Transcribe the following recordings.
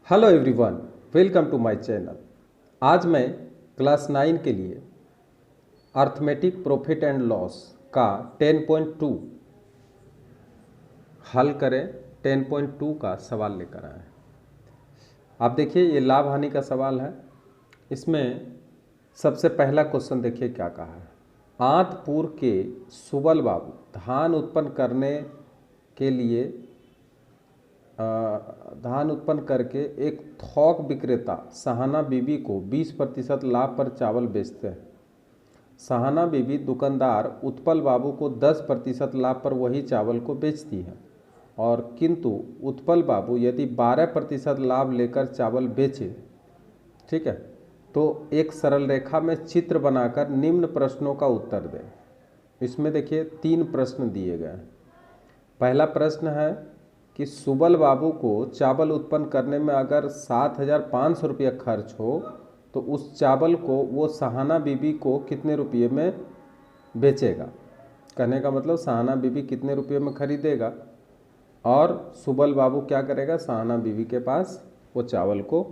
Hello everyone, welcome to my channel. आज मैं class 9 के लिए अर्थमेटिक प्रॉफिट एंड लॉस का 10.2 हल करें। 10.2 का सवाल लेकर आए हैं। आप देखिए, ये लाभ हानि का सवाल है। इसमें सबसे पहला क्वेश्चन देखिए क्या कहा है। आंतपुर के सुबल बाबू धान उत्पन्न करने के लिए धान उत्पन्न करके एक थोक विक्रेता सहाना बीबी को 20% लाभ पर चावल बेचते हैं। सहाना बीबी दुकानदार उत्पल बाबू को 10% लाभ पर वही चावल को बेचती है, और किंतु उत्पल बाबू यदि 12% लाभ लेकर चावल बेचे, ठीक है, तो एक सरल रेखा में चित्र बनाकर निम्न प्रश्नों का उत्तर दें। इसमें देखिए 3 प्रश्न दिए गए हैं। पहला प्रश्न है कि सुबल बाबू को चावल उत्पन्न करने में अगर 7,500 रुपया खर्च हो तो उस चावल को वो सहाना बीबी को कितने रुपये में बेचेगा। कहने का मतलब सहाना बीबी कितने रुपये में खरीदेगा और सुबल बाबू क्या करेगा, सहाना बीबी के पास वो चावल को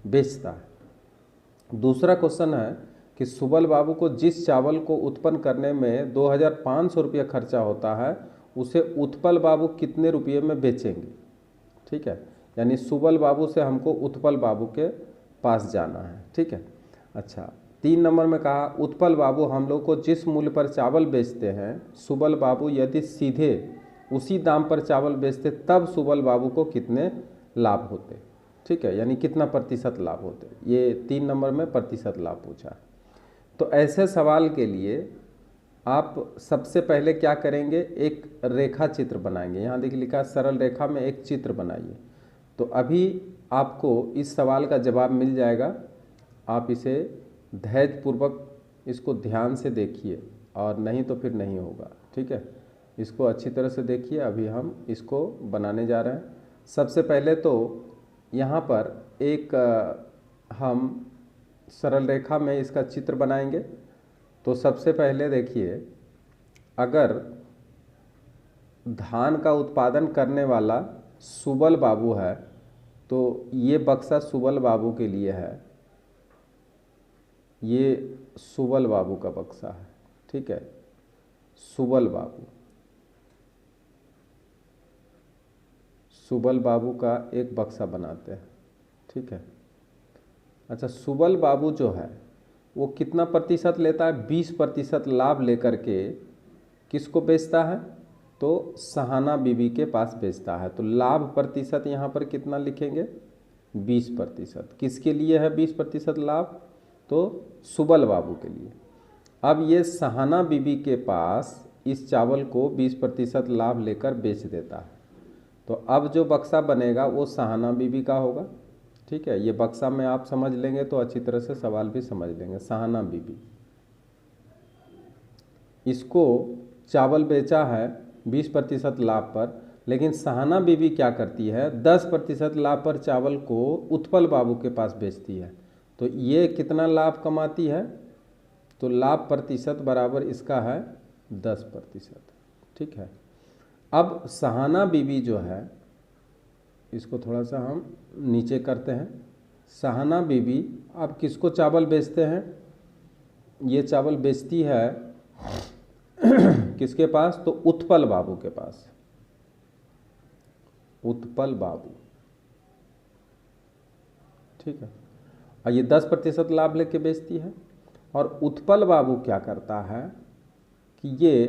बेचता है। दूसरा क्वेश्चन है कि सुबल बाबू को जिस चावल को उत्पन्न करने में 2,500 रुपया खर्चा होता है उसे उत्पल बाबू कितने रुपये में बेचेंगे। ठीक है, यानी सुबल बाबू से हमको उत्पल बाबू के पास जाना है। ठीक है, अच्छा 3 नंबर में कहा उत्पल बाबू हम लोग को जिस मूल्य पर चावल बेचते हैं, सुबल बाबू यदि सीधे उसी दाम पर चावल बेचते तब सुबल बाबू को कितने लाभ होते। ठीक है, यानी कितना प्रतिशत लाभ होते। ये 3 नंबर में प्रतिशत लाभ पूछा। तो ऐसे सवाल के लिए आप सबसे पहले क्या करेंगे, एक रेखा चित्र बनाएंगे। यहाँ देखिए लिखा है सरल रेखा में एक चित्र बनाइए। तो अभी आपको इस सवाल का जवाब मिल जाएगा। आप इसे धैर्यपूर्वक इसको ध्यान से देखिए, और नहीं तो फिर नहीं होगा। ठीक है, इसको अच्छी तरह से देखिए। अभी हम इसको बनाने जा रहे हैं। सबसे पहले तो यहाँ पर एक हम सरल रेखा में इसका चित्र बनाएंगे। तो सबसे पहले देखिए, अगर धान का उत्पादन करने वाला सुबल बाबू है तो ये बक्सा सुबल बाबू के लिए है, ये सुबल बाबू का बक्सा है। ठीक है, सुबल बाबू का एक बक्सा बनाते हैं। ठीक है, अच्छा सुबल बाबू जो है वो कितना प्रतिशत लेता है, 20% लाभ लेकर के किसको बेचता है, तो सहाना बीबी के पास बेचता है। तो लाभ प्रतिशत यहाँ पर कितना लिखेंगे, 20%। किसके लिए है 20% लाभ, तो सुबल बाबू के लिए। अब ये सहाना बीबी के पास इस चावल को 20% लाभ लेकर बेच देता है। तो अब जो बक्सा बनेगा वो सहाना बीबी का होगा। ठीक है, ये बक्सा में आप समझ लेंगे तो अच्छी तरह से सवाल भी समझ लेंगे। सहाना बीबी इसको चावल बेचा है 20% लाभ पर, लेकिन सहाना बीबी क्या करती है, 10% लाभ पर चावल को उत्पल बाबू के पास बेचती है। तो ये कितना लाभ कमाती है, तो लाभ प्रतिशत बराबर इसका है 10%। ठीक है, अब सहाना बीबी जो है, इसको थोड़ा सा हम नीचे करते हैं। सहाना बीबी अब किसको चावल बेचते हैं, ये चावल बेचती है किसके पास, तो उत्पल बाबू के पास। उत्पल बाबू, ठीक है, और ये 10% लाभ लेके बेचती है। और उत्पल बाबू क्या करता है कि ये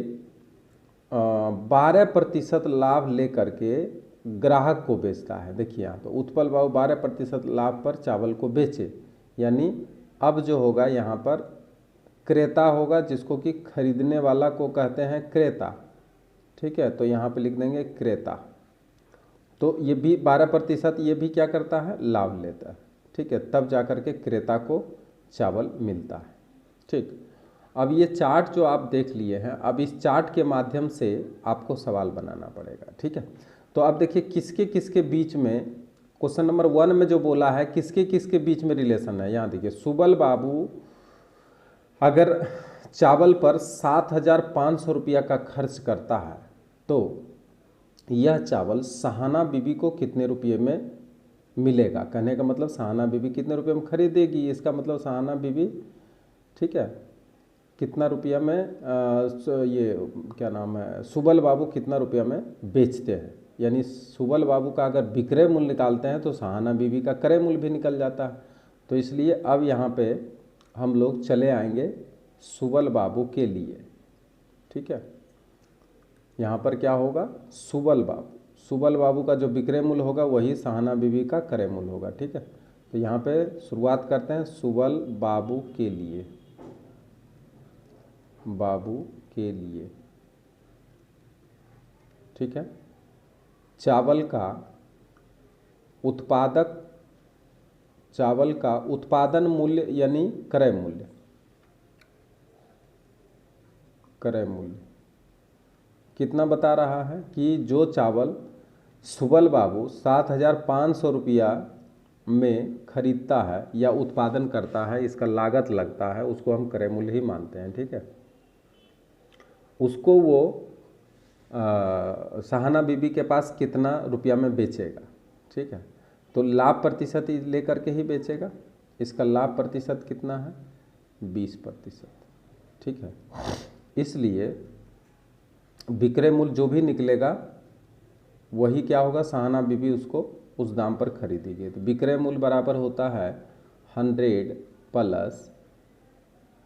12% लाभ लेकर के ग्राहक को बेचता है। देखिए यहाँ तो उत्पल बाबू 12% लाभ पर चावल को बेचे, यानी अब जो होगा यहाँ पर क्रेता होगा, जिसको कि खरीदने वाला को कहते हैं क्रेता। ठीक है, तो यहाँ पे लिख देंगे क्रेता। तो ये भी 12% ये भी क्या करता है, लाभ लेता है। ठीक है, तब जाकर के क्रेता को चावल मिलता है। ठीक, अब ये चार्ट जो आप देख लिए हैं, अब इस चार्ट के माध्यम से आपको सवाल बनाना पड़ेगा। ठीक है, तो आप देखिए किसके किसके बीच में, क्वेश्चन नंबर 1 में जो बोला है किसके किसके बीच में रिलेशन है। यहाँ देखिए सुबल बाबू अगर चावल पर 7,500 रुपया का खर्च करता है तो यह चावल सहाना बीबी को कितने रुपये में मिलेगा। कहने का मतलब सहाना बीबी कितने रुपये में खरीदेगी, इसका मतलब सहाना बीबी, ठीक है, कितना रुपया में ये क्या नाम है, सुबल बाबू कितना रुपया में बेचते हैं। यानी सुबल बाबू का अगर विक्रय मूल्य निकालते हैं तो सहाना बीबी का क्रय मूल्य भी निकल जाता है। तो इसलिए अब यहाँ पे हम लोग चले आएंगे सुबल बाबू के लिए, ठीक है। यहाँ पर क्या होगा, सुबल बाबू, सुबल बाबू का जो विक्रय मूल्य होगा वही सहाना बीबी का क्रय मूल्य होगा, ठीक है। तो यहाँ पे शुरुआत करते हैं सुबल बाबू के लिए, बाबू के लिए, ठीक है। चावल का उत्पादक, चावल का उत्पादन मूल्य यानी क्रय मूल्य, क्रय मूल्य कितना बता रहा है कि जो चावल सुबल बाबू 7,500 रुपया में खरीदता है या उत्पादन करता है, इसका लागत लगता है, उसको हम क्रय मूल्य ही मानते हैं, ठीक है। उसको वो सहाना बीबी के पास कितना रुपया में बेचेगा, ठीक है। तो लाभ प्रतिशत लेकर के ही बेचेगा, इसका लाभ प्रतिशत कितना है, 20%, ठीक है। इसलिए विक्रय मूल्य जो भी निकलेगा वही क्या होगा, सहाना बीबी उसको उस दाम पर खरीदेगी। तो विक्रय मूल्य बराबर होता है 100 प्लस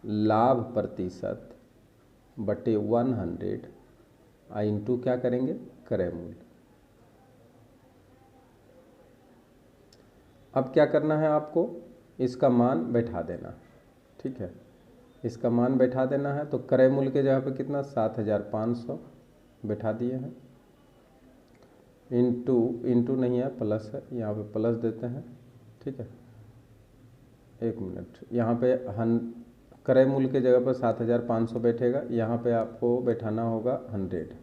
लाभ प्रतिशत बटे 100 इंटू क्या करेंगे, क्रय मूल्य। अब क्या करना है आपको, इसका मान बैठा देना, ठीक है। इसका मान बैठा देना है तो क्रय मूल्य के जगह पे कितना 7,500 बैठा दिए हैं, इंटू नहीं है प्लस है, यहाँ पे प्लस देते हैं, ठीक है। एक मिनट, यहाँ पे क्रय मूल्य के जगह पर 7,500 बैठेगा, यहाँ पे आपको बैठाना होगा 100,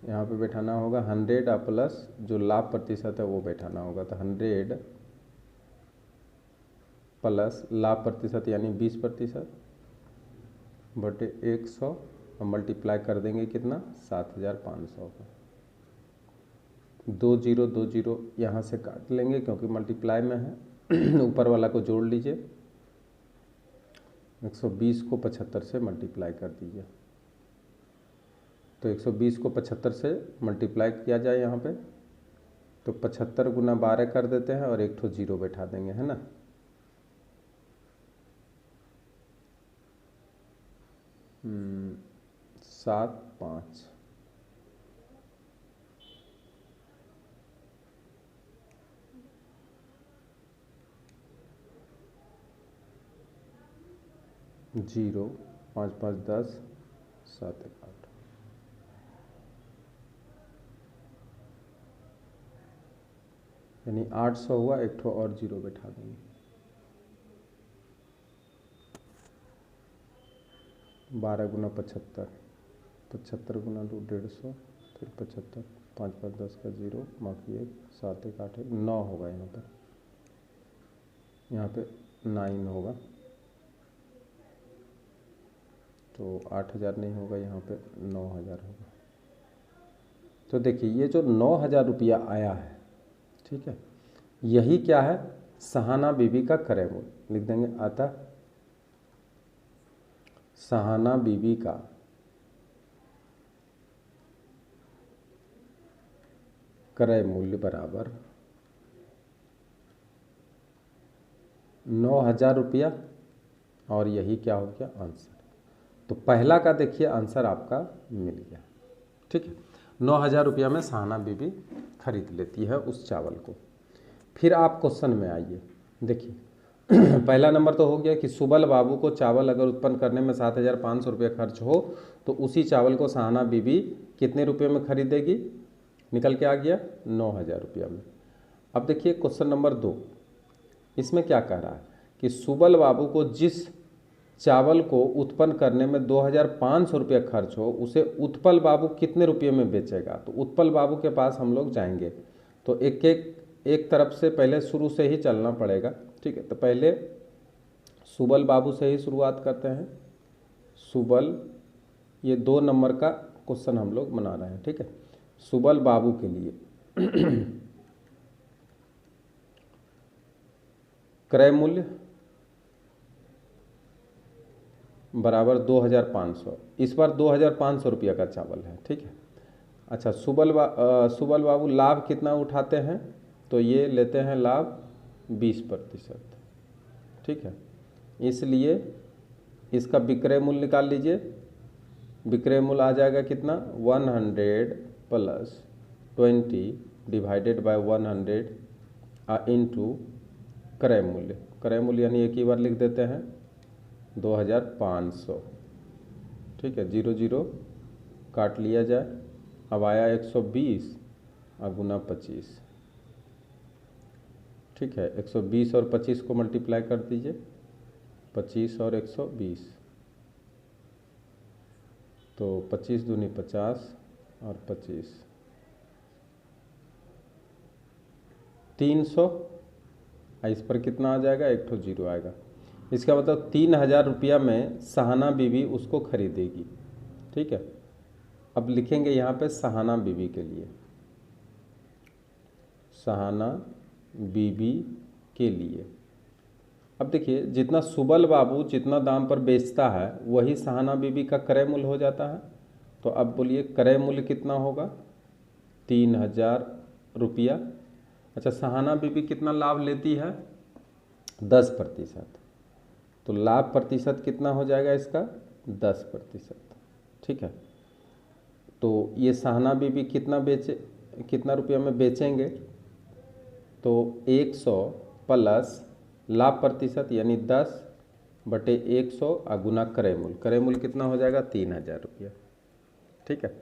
यहाँ पे बैठाना होगा 100 और प्लस जो लाभ प्रतिशत है वो बैठाना होगा। तो 100 प्लस लाभ प्रतिशत यानी 20% बटे 100 और मल्टीप्लाई कर देंगे कितना, 7,500 का। 2 0 यहाँ से काट लेंगे क्योंकि मल्टीप्लाई में है ऊपर वाला को जोड़ लीजिए, 120 को 75 से मल्टीप्लाई कर दीजिए। तो 120 को 75 से मल्टीप्लाई किया जाए यहाँ पे तो 75 गुना 12 कर देते हैं और एक ठो जीरो बैठा देंगे, है ना। सात 5 0 5 5 10 7 1 8 यानी 800 हुआ, एक ठो और जीरो बैठा देंगे। 12 गुना 75, 75 गुना 2 150, फिर 75, 5 5 10 का जीरो, बाकी 1 7 1 8 1 9 होगा। यहाँ पे 9 होगा, तो 8,000 नहीं होगा, यहाँ पे 9,000 होगा। तो देखिए ये जो 9,000 रुपया आया है, ठीक है, यही क्या है, सहाना बीबी का क्रय मूल्य। लिख देंगे अतः सहाना बीबी का क्रय मूल्य बराबर 9,000 रुपया, और यही क्या हो गया, आंसर। तो पहला का देखिए आंसर आपका मिल गया, ठीक है। 9,000 रुपया में सहाना बीबी खरीद लेती है उस चावल को। फिर आप क्वेश्चन में आइए, देखिए पहला नंबर तो हो गया कि सुबल बाबू को चावल अगर उत्पन्न करने में 7,500 रुपया खर्च हो तो उसी चावल को सहाना बीबी कितने रुपये में खरीदेगी, निकल के आ गया 9,000 रुपया में। अब देखिए क्वेश्चन नंबर 2, इसमें क्या कह रहा है कि सुबल बाबू को जिस चावल को उत्पन्न करने में 2,500 रुपया खर्च हो उसे उत्पल बाबू कितने रुपये में बेचेगा। तो उत्पल बाबू के पास हम लोग जाएंगे तो एक तरफ से पहले शुरू से ही चलना पड़ेगा, ठीक है। तो पहले सुबल बाबू से ही शुरुआत करते हैं। सुबल, ये 2 नंबर का क्वेश्चन हम लोग बना रहे हैं, ठीक है। सुबल बाबू के लिए क्रय मूल्य बराबर 2500। इस बार 2500 रुपया का चावल है, ठीक है। अच्छा, सुबल बाबू लाभ कितना उठाते हैं, तो ये लेते हैं लाभ 20%, ठीक है। इसलिए इसका विक्रय मूल्य निकाल लीजिए। विक्रय मूल्य आ जाएगा कितना, 100 + 20 डिवाइडेड बाय 100 इंटू क्रय मूल्य। क्रय मूल्य यानी एक ही बार लिख देते हैं 2500, ठीक है। 0 0 काट लिया जाए, अब आया 120 गुना 25, ठीक है। 120 और 25 को मल्टीप्लाई कर दीजिए, 25 और 120, तो 25 दूनी 50 और 25 300। इस पर कितना आ जाएगा, एक ठो जीरो आएगा। इसका मतलब 3000 रुपया में सहाना बीवी उसको खरीदेगी, ठीक है। अब लिखेंगे यहाँ पे सहाना बीवी के लिए, सहाना बीवी के लिए। अब देखिए, जितना सुबल बाबू जितना दाम पर बेचता है वही सहाना बीवी का क्रय मूल्य हो जाता है। तो अब बोलिए क्रय मूल्य कितना होगा, 3000 रुपया। अच्छा, सहाना बीवी कितना लाभ लेती है, 10%, तो लाभ प्रतिशत कितना हो जाएगा इसका, 10%, ठीक है। तो ये सहाना बीवी कितना रुपया में बेचेंगे, तो 100 प्लस लाभ प्रतिशत यानी 10/100 गुना क्रय मूल्य। क्रय मूल्य कितना हो जाएगा, 3000 रुपया, ठीक है।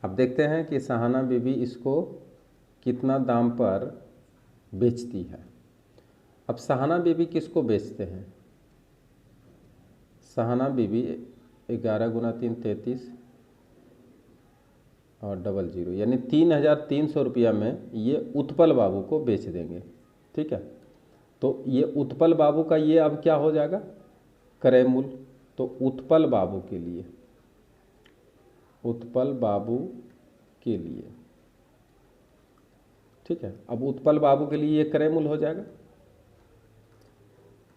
अब देखते हैं कि सहाना बीवी इसको कितना दाम पर बेचती है। अब सहाना बीवी किसको बेचते हैं, सहाना बीवी 11 गुना 3 33 और 00 यानी 3300 रुपया में ये उत्पल बाबू को बेच देंगे, ठीक है। तो ये उत्पल बाबू का ये अब क्या हो जाएगा, क्रय मूल्य। तो उत्पल बाबू के लिए, उत्पल बाबू के लिए, ठीक है। अब उत्पल बाबू के लिए ये क्रय मूल्य हो जाएगा,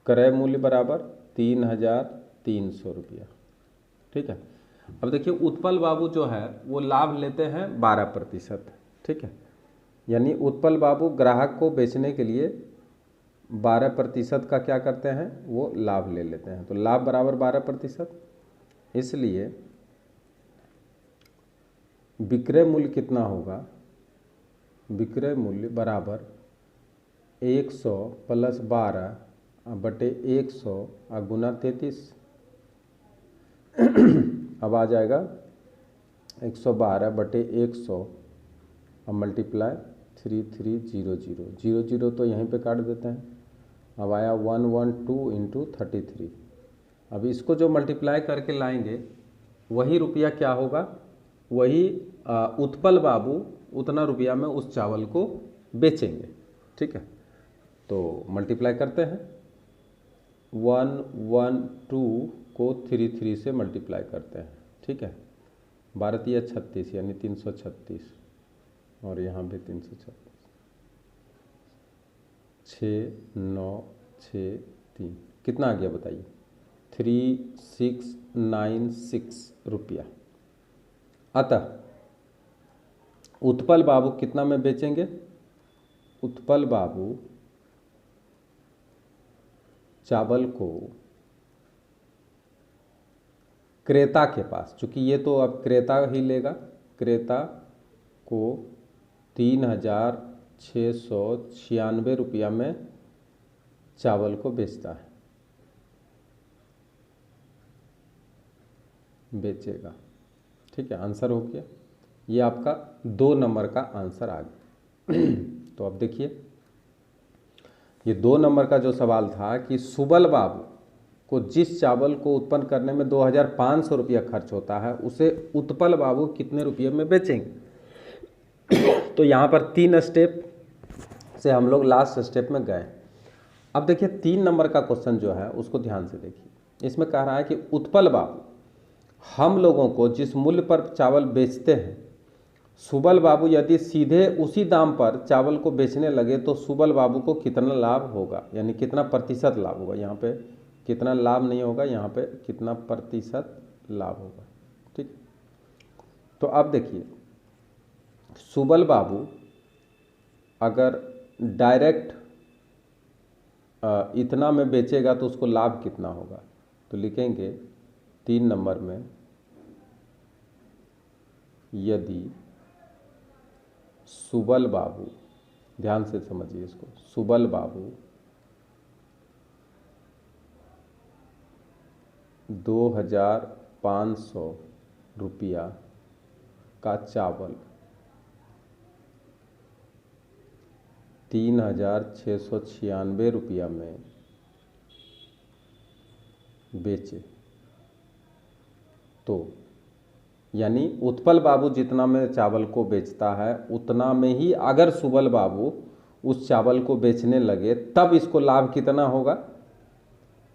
क्रय मूल्य बराबर 3300 रुपया, ठीक है। अब देखिए, उत्पल बाबू जो है वो लाभ लेते हैं 12%, ठीक है। यानी उत्पल बाबू ग्राहक को बेचने के लिए 12% का क्या करते हैं, वो लाभ ले लेते हैं। तो लाभ बराबर 12%, इसलिए विक्रय मूल्य कितना होगा, विक्रय मूल्य बराबर 100 + 12/100 गुना 33। अब आ जाएगा 112/100 और मल्टीप्लाई 3300 00 तो यहीं पे काट देते हैं। अब आया 112 इंटू 33। अब इसको जो मल्टीप्लाई करके लाएंगे वही रुपया क्या होगा, वही उत्पल बाबू उतना रुपया में उस चावल को बेचेंगे, ठीक है। तो मल्टीप्लाई करते हैं, 112 को 33 से मल्टीप्लाई करते हैं, ठीक है। 12 × 36 यानी 336 और यहाँ भी 336, 6963 कितना आ गया बताइए, 3696 रुपया। अतः उत्पल बाबू कितना में बेचेंगे, उत्पल बाबू चावल को क्रेता के पास, चूंकि ये तो अब क्रेता ही लेगा, क्रेता को 3696 रुपया में चावल को बेचता है, बेचेगा, ठीक है। आंसर हो गया, ये आपका 2 नंबर का आंसर आ गया। तो अब देखिए, ये 2 नंबर का जो सवाल था कि सुबल बाबू को जिस चावल को उत्पन्न करने में 2500 रुपया खर्च होता है उसे उत्पल बाबू कितने रुपये में बेचेंगे। तो यहाँ पर 3 स्टेप से हम लोग लास्ट स्टेप में गए। अब देखिए 3 नंबर का क्वेश्चन जो है उसको ध्यान से देखिए। इसमें कह रहा है कि उत्पल बाबू हम लोगों को जिस मूल्य पर चावल बेचते हैं सुबल बाबू यदि सीधे उसी दाम पर चावल को बेचने लगे तो सुबल बाबू को कितना लाभ होगा, यानी कितना प्रतिशत लाभ होगा। यहाँ पे कितना लाभ नहीं होगा, यहाँ पे कितना प्रतिशत लाभ होगा। ठीक, तो अब देखिए सुबल बाबू अगर डायरेक्ट इतना में बेचेगा तो उसको लाभ कितना होगा, तो लिखेंगे 3 नंबर में, यदि सुबल बाबू, ध्यान से समझिए इसको, सुबल बाबू 2500 रुपया का चावल 3696 रुपया में बेचे, तो यानी उत्पल बाबू जितना में चावल को बेचता है उतना में ही अगर सुबल बाबू उस चावल को बेचने लगे तब इसको लाभ कितना होगा,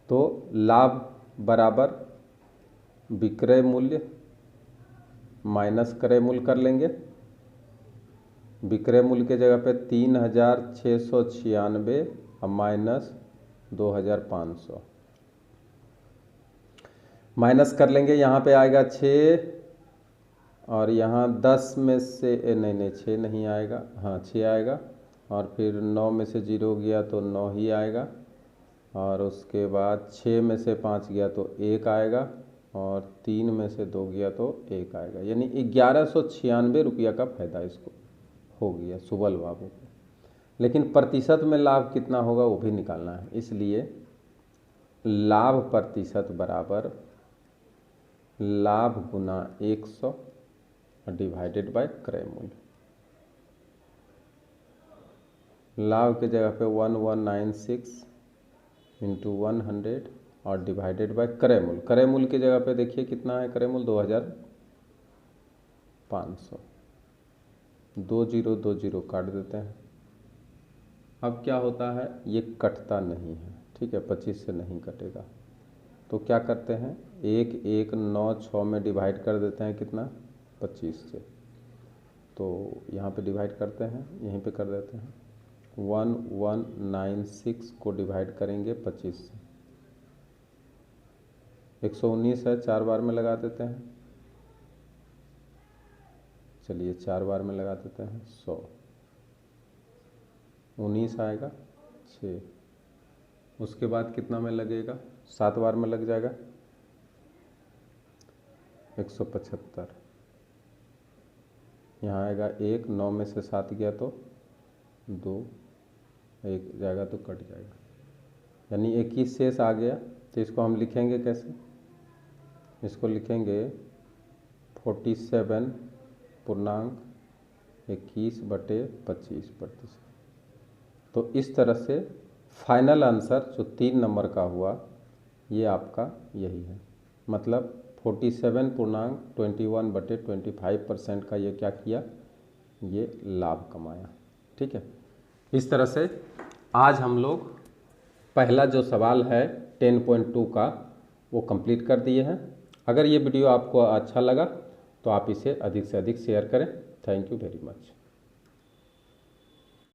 तो लाभ बराबर विक्रय मूल्य माइनस क्रय मूल्य कर लेंगे। विक्रय मूल्य के जगह पे 3696 और माइनस 2500 माइनस कर लेंगे। यहाँ पे आएगा 6 और यहाँ 10 में से नहीं 6 नहीं आएगा, हाँ 6 आएगा, और फिर 9 में से 0 गया तो 9 ही आएगा, और उसके बाद 6 में से 5 गया तो 1 आएगा, और 3 में से 2 गया तो 1 आएगा, यानी 1196 रुपया का फायदा इसको हो गया सुबल बाबू को। लेकिन प्रतिशत में लाभ कितना होगा वो भी निकालना है, इसलिए लाभ प्रतिशत बराबर लाभ गुना 100 डिवाइडेड बाय क्रय मूल्य। लाभ के जगह पे 1196 इंटू 100 और डिवाइडेड बाय क्रय मूल्य। क्रय मूल्य की जगह पे देखिए कितना है, क्रय मूल्य 2500। 2 0 काट देते हैं। अब क्या होता है, ये कटता नहीं है, ठीक है, 25 से नहीं कटेगा, तो क्या करते हैं 1 1 9 6 में डिवाइड कर देते हैं, कितना 25 से, तो यहाँ पे डिवाइड करते हैं, यहीं पे कर देते हैं 1196 को डिवाइड करेंगे 25 से, 119 है, 4 बार में लगा देते हैं, चलिए 4 बार में लगा देते हैं 100, 19 आएगा 6, उसके बाद कितना में लगेगा, 7 बार में लग जाएगा 175, यहाँ आएगा 1, 9 में से 7 गया तो 2, 1 जाएगा तो कट जाएगा, यानी 21 शेष आ गया। तो इसको हम लिखेंगे कैसे, इसको लिखेंगे 47.21/25%। तो इस तरह से फाइनल आंसर जो 3 नंबर का हुआ ये आपका यही है, मतलब 47.21/25% का ये क्या किया, ये लाभ कमाया। ठीक है, इस तरह से आज हम लोग पहला जो सवाल है 10.2 का वो कंप्लीट कर दिए हैं। अगर ये वीडियो आपको अच्छा लगा तो आप इसे अधिक से अधिक शेयर करें। Thank you very much.